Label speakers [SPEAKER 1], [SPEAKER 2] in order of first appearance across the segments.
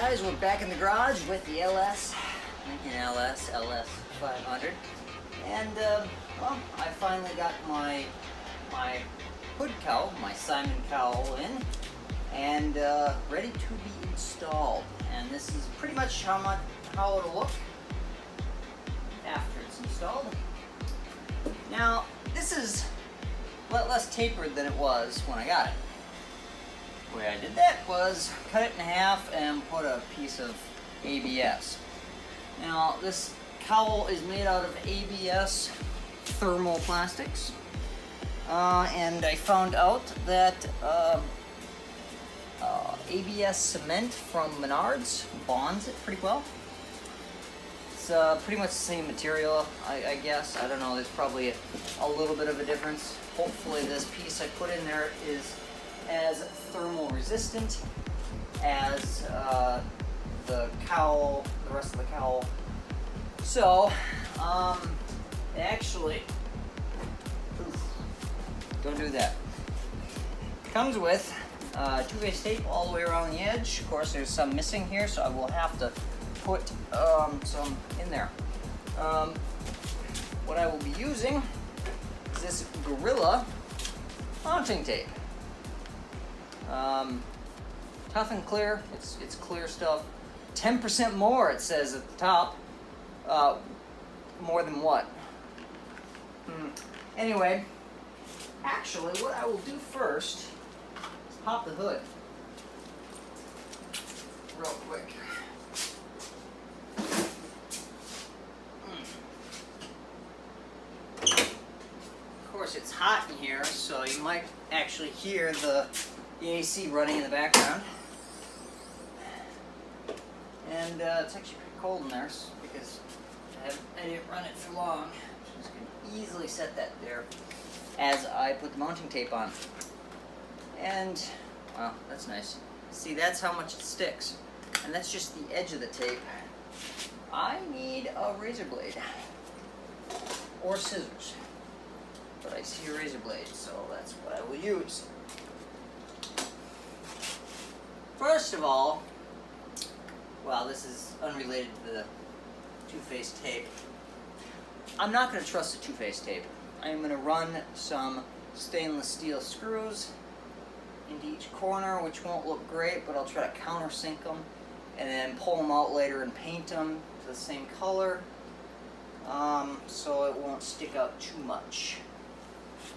[SPEAKER 1] guys, we're back in the garage with the Lincoln LS 500, and well, I finally got my hood cowl, my Simon cowl in, and ready to be installed. And this is pretty much how it'll look after it's installed. Now, this is a lot less tapered than it was when I got it. The way I did that was cut it in half and put a piece of ABS. Now, this cowl is made out of ABS thermoplastics, and I found out that ABS cement from Menards bonds it pretty well. It's pretty much the same material, I guess. I don't know, there's probably a little bit of a difference. Hopefully this piece I put in there is as thermal resistant as the cowl, the rest of the cowl. So, actually, don't do that. Comes with two-phase tape all the way around the edge. Of course, there's some missing here, so I will have to put some in there. What I will be using is this Gorilla mounting tape. Tough and clear. It's clear stuff. 10% more, it says at the top. More than what? Anyway, actually, what I will do first is pop the hood real quick. Of course, it's hot in here, so you might actually hear the AC running in the background. And it's actually pretty cold in there because I didn't run it for long. So I'm just going to easily set that there as I put the mounting tape on. And, wow, that's nice. See, that's how much it sticks. And that's just the edge of the tape. I need a razor blade or scissors. But I see a razor blade, so that's what I will use. First of all, well, this is unrelated to the two-phase tape. I'm not going to trust the two-phase tape. I'm going to run some stainless steel screws into each corner, which won't look great, but I'll try to countersink them and then pull them out later and paint them to the same color, so it won't stick out too much.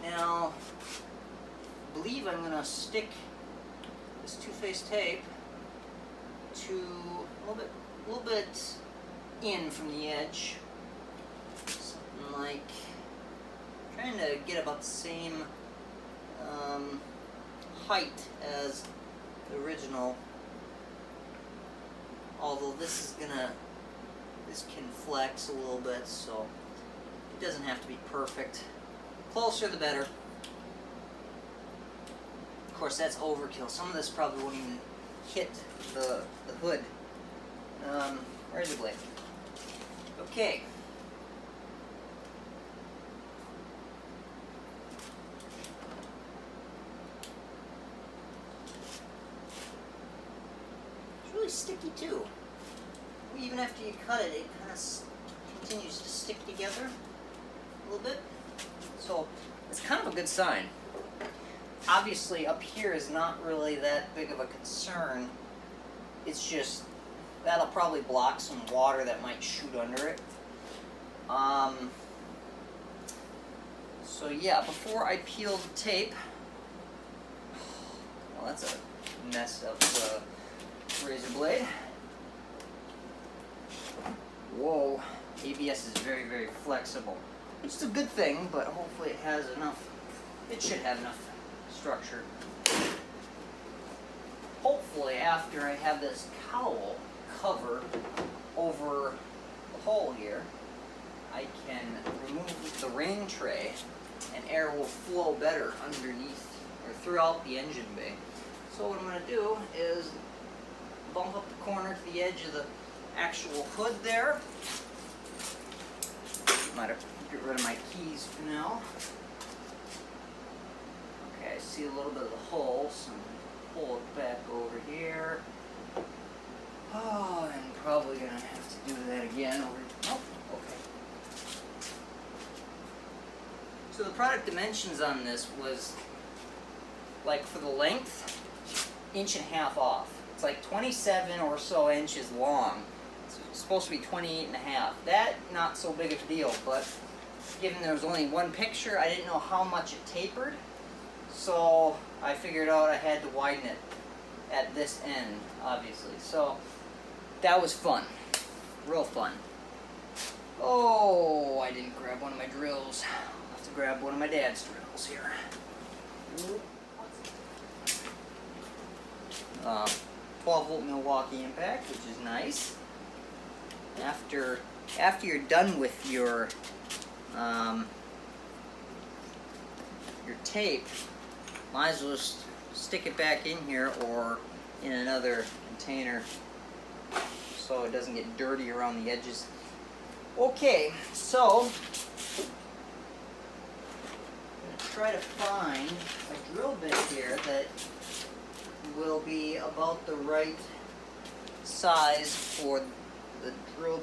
[SPEAKER 1] Now, I believe I'm going to stick this two-phase tape to a little bit in from the edge, something like trying to get about the same height as the original. Although this can flex a little bit, so it doesn't have to be perfect. Closer the better. Of course, that's overkill. Some of this probably won't even hit the hood. Razor blade. Okay. It's really sticky too. Even after you cut it, it kind of continues to stick together a little bit. So it's kind of a good sign. Obviously, up here is not really that big of a concern. It's just that'll probably block some water that might shoot under it. So yeah, before I peel the tape, well, that's a messed up razor blade. Whoa, ABS is very, very flexible. It's a good thing, but hopefully it has enough. It should have enough structure. Hopefully, after I have this cowl cover over the hole here, I can remove the rain tray and air will flow better underneath or throughout the engine bay. So what I'm going to do is bump up the corner to the edge of the actual hood there. Might have to get rid of my keys for now. Okay, I see a little bit of the hole, so I'm going to pull it back over here. Oh, I'm probably gonna have to do that again. Oh, okay. So the product dimensions on this was, like for the length, 1.5 inches off. It's like 27 or so inches long. It's supposed to be 28.5. That, not so big of a deal, but given there was only one picture, I didn't know how much it tapered. So I figured out I had to widen it at this end, obviously. So that was fun. Real fun. Oh, I didn't grab one of my drills. I'll have to grab one of my dad's drills here. 12-volt Milwaukee impact, which is nice. After you're done with your tape, might as well just stick it back in here or in another container so it doesn't get dirty around the edges. Okay, so I'm going to try to find a drill bit here that will be about the right size for the drill,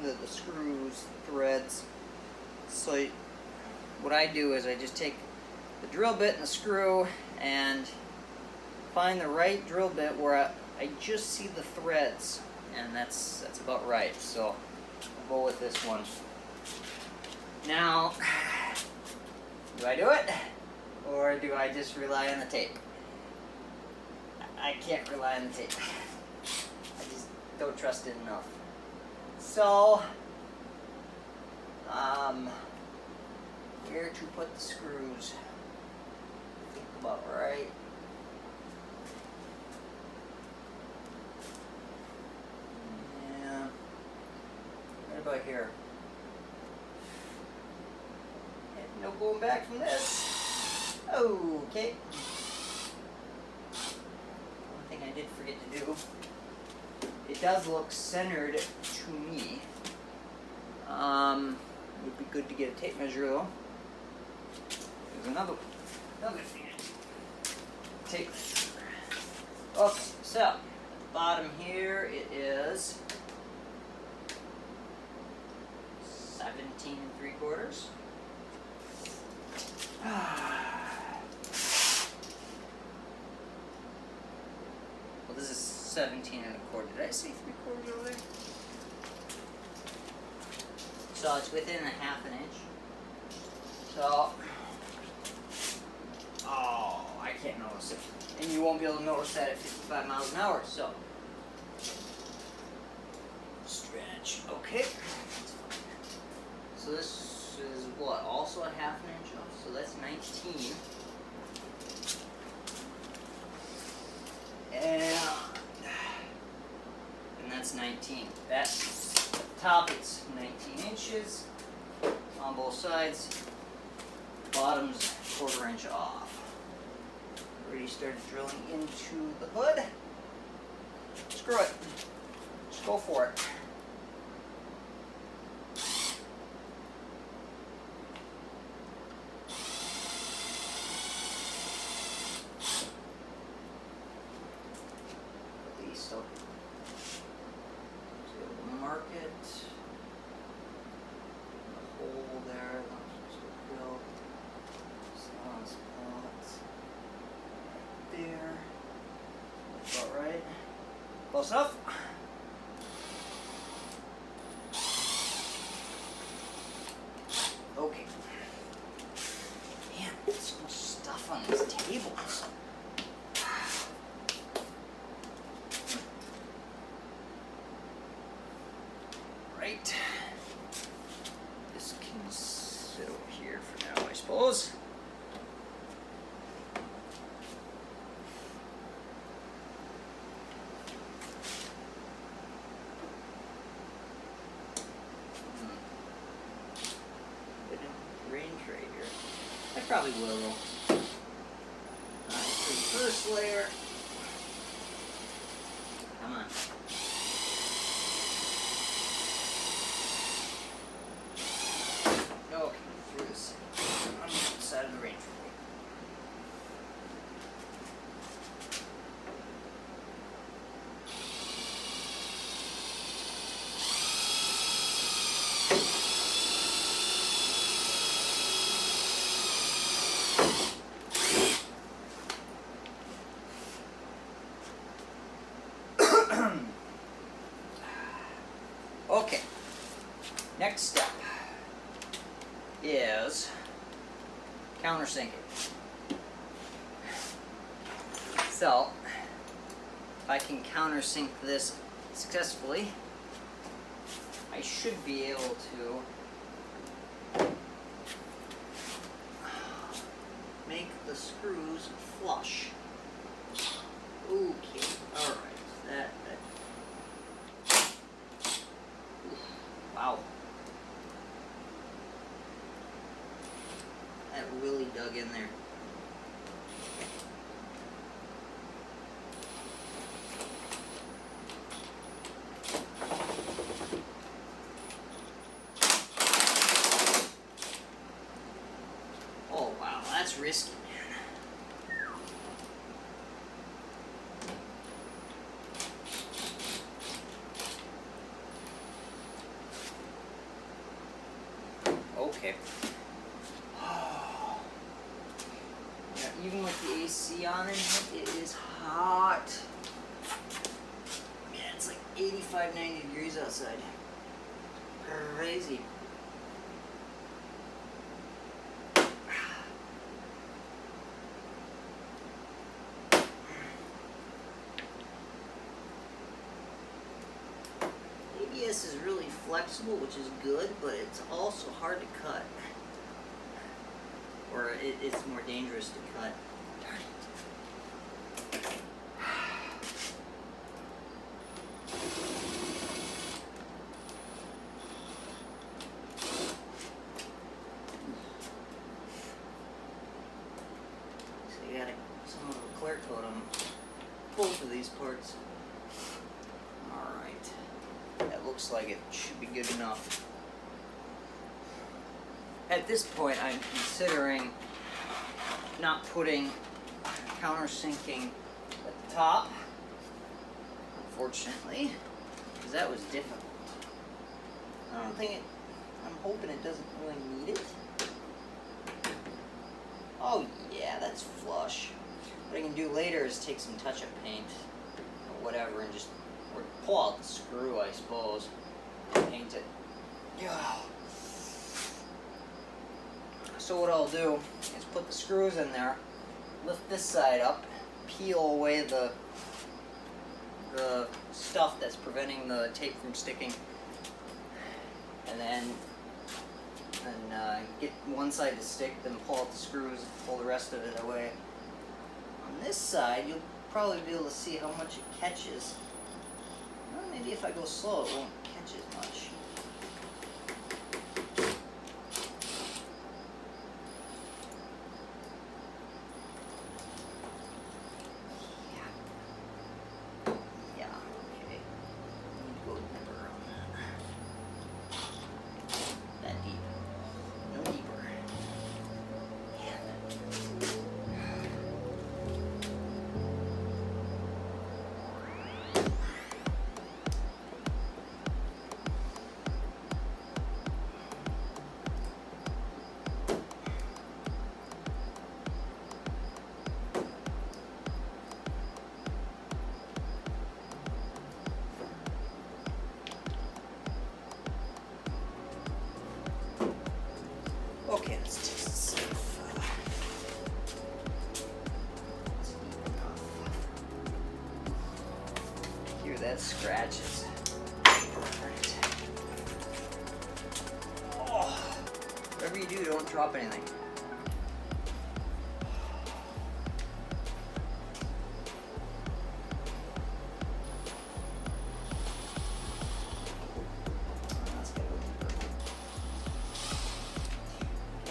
[SPEAKER 1] the screws, threads. So what I do is I just take the drill bit and the screw and find the right drill bit where I just see the threads, and that's about right. So I'll go with this one. Now, do I do it, or do I just rely on the tape? I can't rely on the tape. I just don't trust it enough. So, where to put the screws? I think about right. Yeah. Right about here. And no going back from this. Okay. One thing I did forget to do. It does look centered to me. It would be good to get a tape measure though. There's another thing. Tape measure. Okay, so at the bottom here it is 17 3/4. Well, this is 17 1/4. Did I say 3/4 over there? So it's within 1/2 inch. So, oh, I can't notice it. And you won't be able to notice that at 55 miles an hour, so. Stretch, okay. So this is what, also 1/2 inch off, so that's 19. And that's 19. At the top it's 19 inches on both sides. Bottom's 1/4 inch off. Already started drilling into the hood. Screw it. Just go for it. At least I'll be able to mark it. The hole there. Drill. Spots. There. That's about right. Close enough. Okay. Man, there's so much stuff on these tables. Right. This can sit over here for now, I suppose. I probably will though. Alright, so the first layer. Come on. Okay, through this on the side of the range. Next step is countersinking. So, if I can countersink this successfully, I should be able to make the screws flush. Okay, alright, that. Wow. That really dug in there. Oh wow, that's risky, man. Okay. Yeah, even with the AC on it is hot. Man, it's like 85, 90 degrees outside. Crazy. ABS is really flexible, which is good, but it's also hard to cut. Or it's more dangerous to cut. Darn it. So you gotta somewhat of a clear coat on both of these parts. Alright. That looks like it should be good enough. At this point, I'm considering not putting countersinking at the top, unfortunately, because that was difficult. I don't think it, I'm hoping it doesn't really need it. Oh yeah, that's flush. What I can do later is take some touch-up paint or whatever and just or pull out the screw, I suppose, and paint it. Yeah. So what I'll do is put the screws in there, lift this side up, peel away the stuff that's preventing the tape from sticking, and then get one side to stick, then pull out the screws, pull the rest of it away. On this side, you'll probably be able to see how much it catches. Well, maybe if I go slow, it won't catch as much. Okay, let's test this if it's deep enough. Hear that scratches. Alright. Oh, whatever you do, don't drop anything.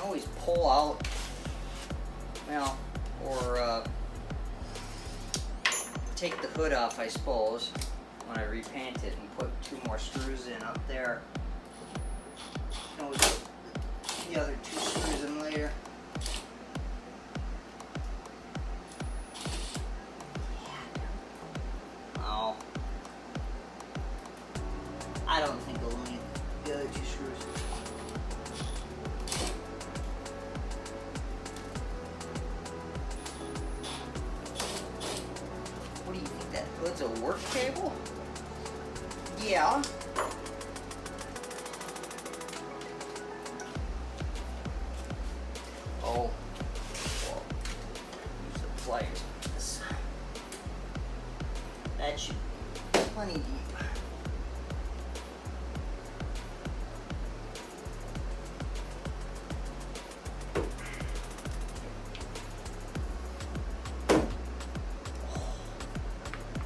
[SPEAKER 1] Always pull out, well, or take the hood off, I suppose, when I repaint it and put 2 more screws in up there. You can always put the other 2 screws in later. Oh, I don't think we'll need the other 2 screws. It's a work table? Yeah. pliers on this. That should be plenty deep.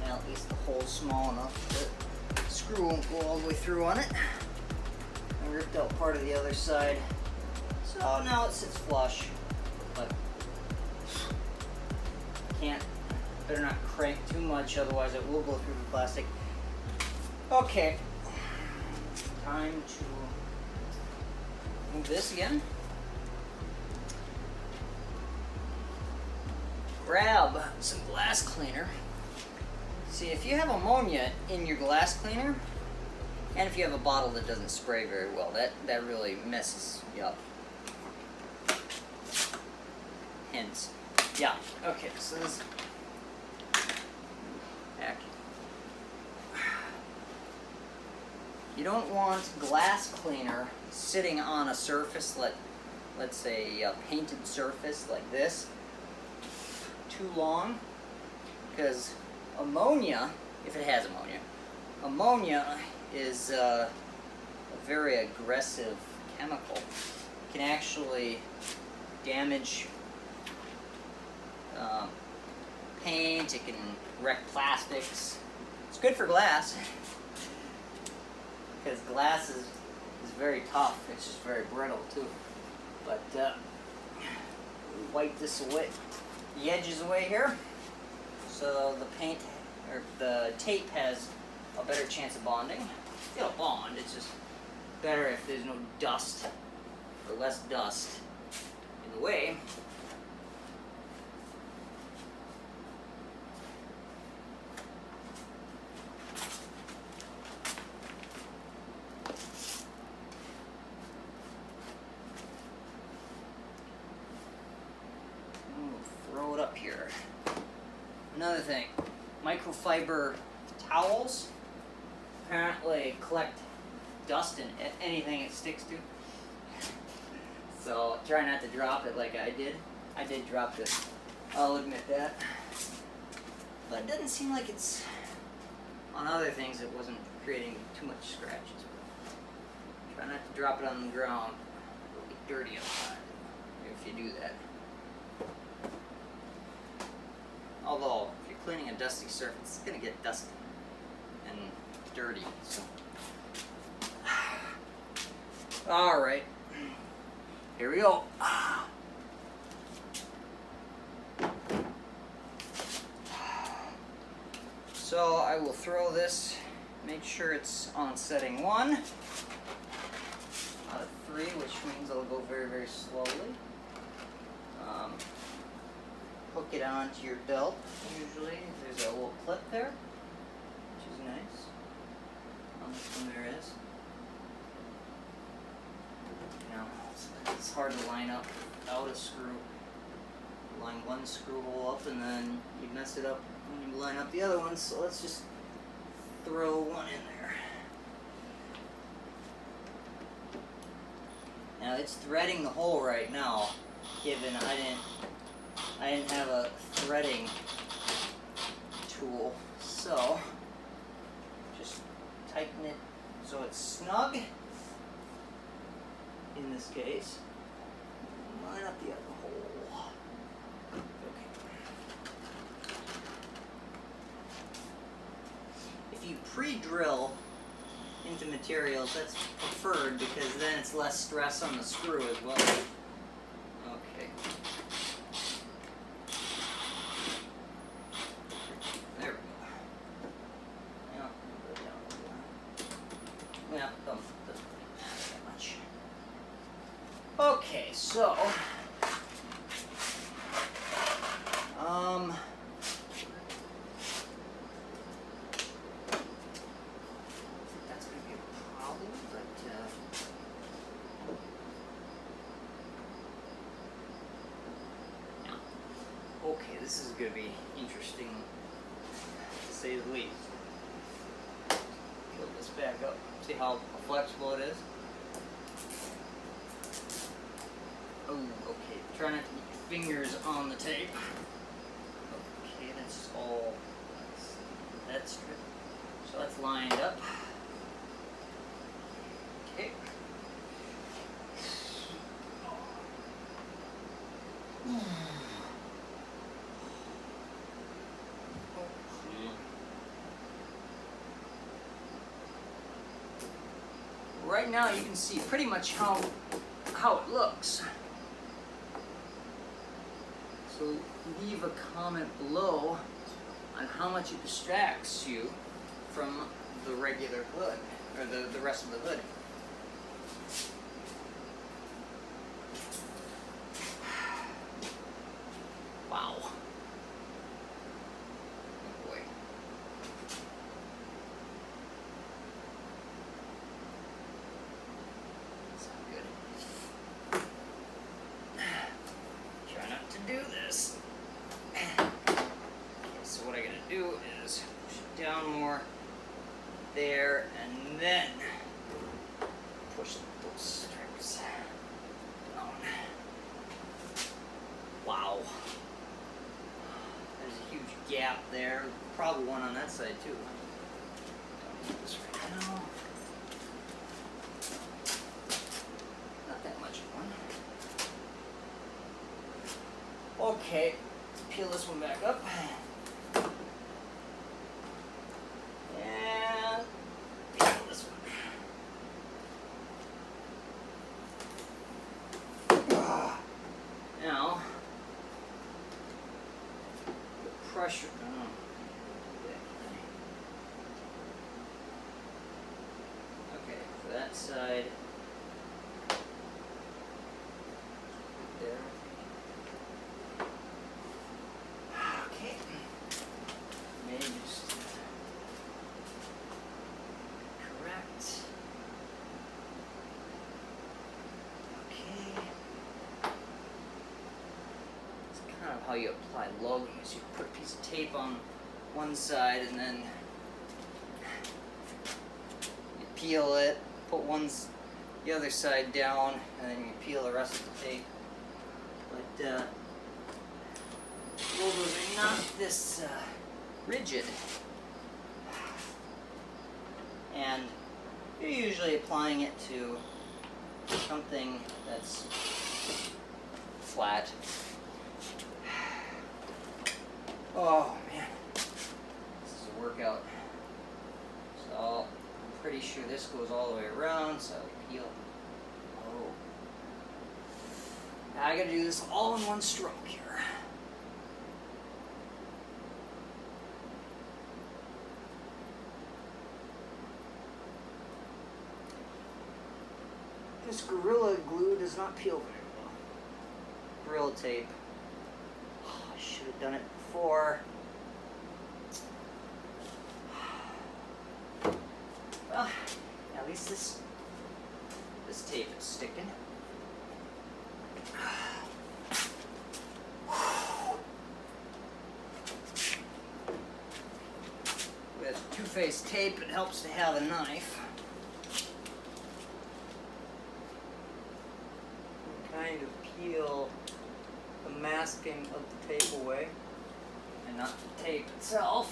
[SPEAKER 1] Now at least the hole's small enough that the screw won't go all the way through on it. I ripped out part of the other side, so now it sits flush, but better not crank too much, otherwise it will go through the plastic. Okay, time to move this again. Grab some glass cleaner. See, if you have ammonia in your glass cleaner, and if you have a bottle that doesn't spray very well, that really messes you up. Hence, yeah, okay, so this back. You don't want glass cleaner sitting on a surface, let's say a painted surface like this, too long, because ammonia, if it has ammonia is a very aggressive chemical. It can actually damage paint, it can wreck plastics. It's good for glass, because glass is very tough. It's just very brittle too. But wipe this away, the edges away here, so the paint or the tape has a better chance of bonding. It'll bond, it's just better if there's no dust or less dust in the way. Throw it up here. Another thing, microfiber towels apparently collect dust in anything it sticks to. So try not to drop it like I did. I did drop this, I'll admit that. But it doesn't seem like it's, on other things it wasn't creating too much scratches. Try not to drop it on the ground. It'll get dirty outside if you do that. Although, if you're cleaning a dusty surface, it's going to get dusty and dirty. So. Alright, here we go. So I will throw this, make sure it's on setting 1 out of 3, which means I'll go very, very slowly. Hook it onto your belt. Usually there's a little clip there, which is nice. On this one there is. Now, it's hard to line up without a screw. Line one screw hole up and then you mess it up when you line up the other one, so let's just throw one in there. Now it's threading the hole right now, given I didn't have a threading tool, so just tighten it so it's snug in this case. Line up the other hole. Okay. If you pre-drill into materials, that's preferred because then it's less stress on the screw as well. Okay. There we go. Yeah, put it down a little. Yeah, doesn't matter that much. Okay, so okay, this is going to be interesting, to say the least. Put this back up. See how flexible it is? Oh, okay. Try not to get your fingers on the tape. right now you can see pretty much how it looks. So leave a comment below on how much it distracts you from the regular hood, or the rest of the hood. Wow. Oh boy. That's not good. Try not to do this. Okay, so what I gotta do is push it down more there, and then push those strips down. Wow. There's a huge gap there. Probably one on that side too. Don't do this right now. Not that much of one. Okay, let's peel this one back up. And peel this one. Now, the pressure. Okay, for that side. There. Okay. Maybe just correct. Okay. It's kind of how you apply logging. So you put a piece of tape on one side and then you peel it, put the other side down, and then you peel the rest of the tape. But logos are not this rigid, and you're usually applying it to something that's flat. Oh man, this is a workout. So I'm pretty sure this goes all the way around, so I peel. Oh. Now I gotta do this all in one stroke here. This Gorilla Glue does not peel very well. Gorilla Tape. Oh, I should have done it before. Well, at least this tape is sticking. With two-faced tape, it helps to have a knife. Kind of peel the masking of the tape away, and not the tape itself.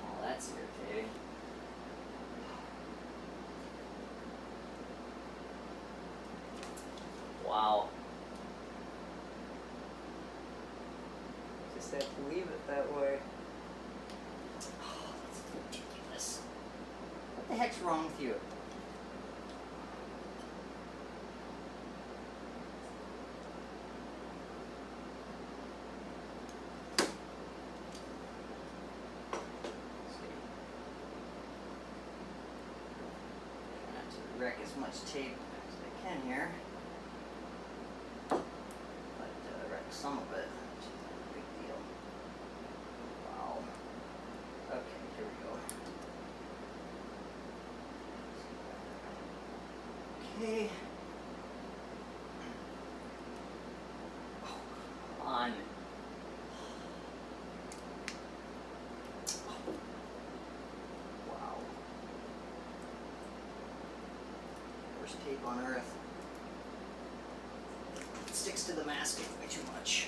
[SPEAKER 1] Oh, that's irritating. Wow. Just have to leave it that way. What the heck's wrong with you? Not to wreck as much tape as I can here, but wreck some of it, which is not a big deal. Wow. Okay, here we go. Okay. Oh, come on. Wow. Worst tape on earth. It sticks to the masking way too much.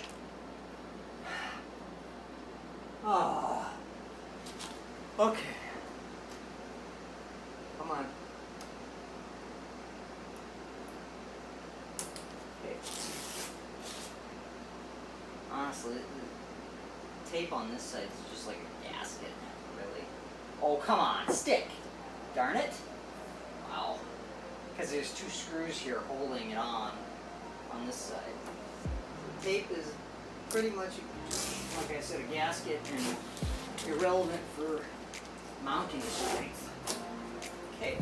[SPEAKER 1] Ah. Okay. Come on. Honestly, the tape on this side is just like a gasket, really. Oh, come on, stick! Darn it! Wow. Because there's 2 screws here holding it on this side. The tape is pretty much, like I said, a gasket and irrelevant for mounting strength. Okay.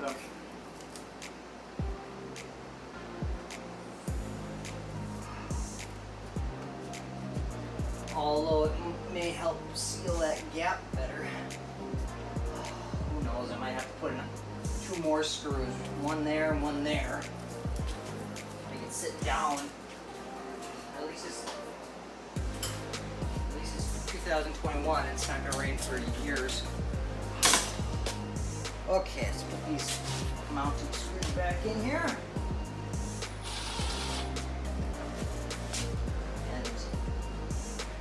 [SPEAKER 1] Okay. Although it may help seal that gap better. Who knows, I might have to put in 2 more screws. One there and one there. I can sit down. At least it's 2021. It's not gonna rain for years. Okay, let's put these mounting screws back in here. And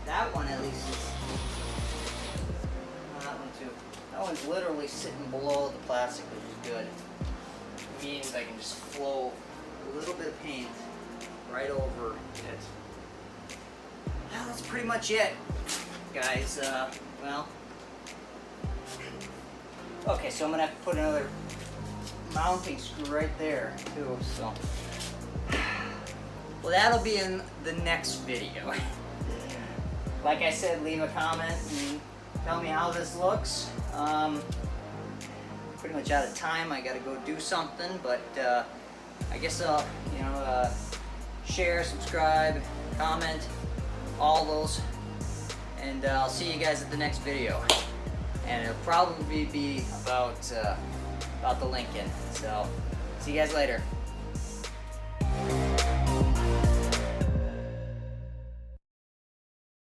[SPEAKER 1] that one at least is, that one too. That one's literally sitting below the plastic, which is good. It means I can just flow a little bit of paint right over it. Well, that's pretty much it, guys. Well, okay, so I'm gonna have to put another mounting screw right there too. So, well, that'll be in the next video. Like I said, leave a comment and tell me how this looks. Pretty much out of time. I gotta go do something, but I guess I'll, share, subscribe, comment, all those, and I'll see you guys at the next video. And it'll probably be about the Lincoln. So, see you guys later.